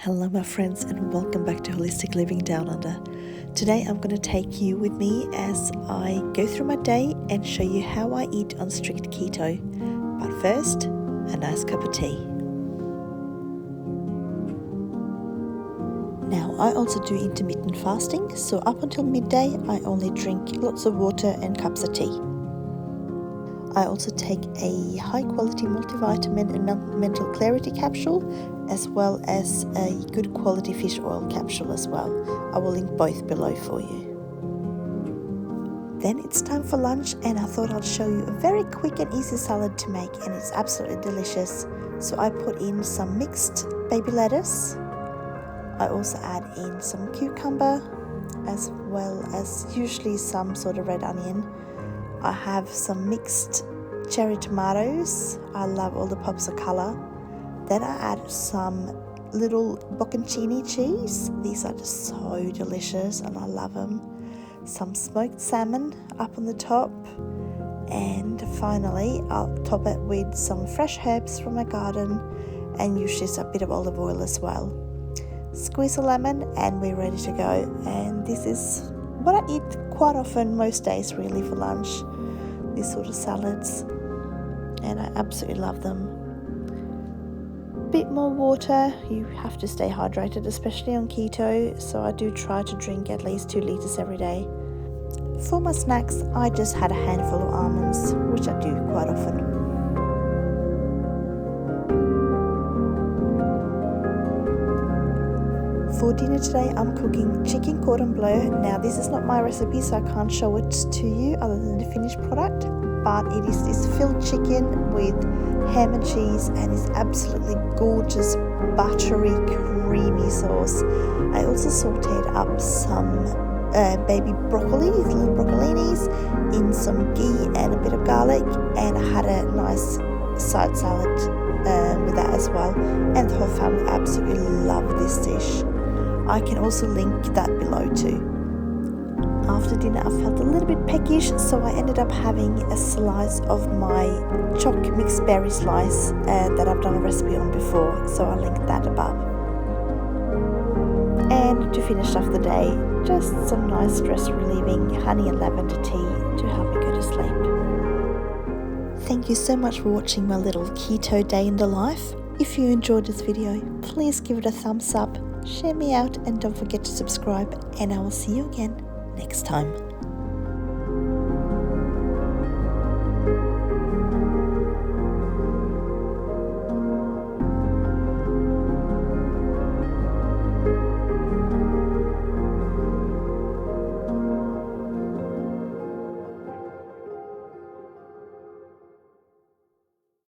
Hello my friends and welcome back to Holistic Living Downunder. Today I'm going to take you with me as I go through my day and show you how I eat on strict keto. But first, a nice cup of tea. Now I also do intermittent fasting, so up until midday I only drink lots of water and cups of tea. I also take a high quality multivitamin and mental clarity capsule, as well as a good quality fish oil capsule as well. I will link both below for you. Then it's time for lunch, and I thought I'd show you a very quick and easy salad to make, and it's absolutely delicious. So I put in some mixed baby lettuce. I also add in some cucumber, as well as usually some sort of red onion. I have some mixed cherry tomatoes. I love all the pops of colour. Then I add some little bocconcini cheese. These are just so delicious and I love them. Some smoked salmon up on the top. And finally, I'll top it with some fresh herbs from my garden and usually a bit of olive oil as well. Squeeze a lemon and we're ready to go. And this is what I eat quite often, most days really, for lunch. These sort of salads, and I absolutely love them. Bit more water. You have to stay hydrated, especially on keto, so I do try to drink at least 2 liters every day. For my snacks, I just had a handful of almonds, which I do quite often. For dinner today, I'm cooking chicken cordon bleu. Now, this is not my recipe, so I can't show it to you other than the finished product, but it is this filled chicken with ham and cheese, and it's absolutely gorgeous, buttery, creamy sauce. I also sauteed up some baby broccoli, little broccolinis, in some ghee and a bit of garlic, and I had a nice side salad with that as well, and the whole family absolutely love this dish. I can also link that below too. After dinner I felt a little bit peckish, so I ended up having a slice of my choc mixed berry slice that I've done a recipe on before, so I'll link that above. And to finish off the day, just some nice stress relieving honey and lavender tea to help me go to sleep. Thank you so much for watching my little keto day in the life. If you enjoyed this video, please give it a thumbs up, share me out, and don't forget to subscribe, and I will see you again next time.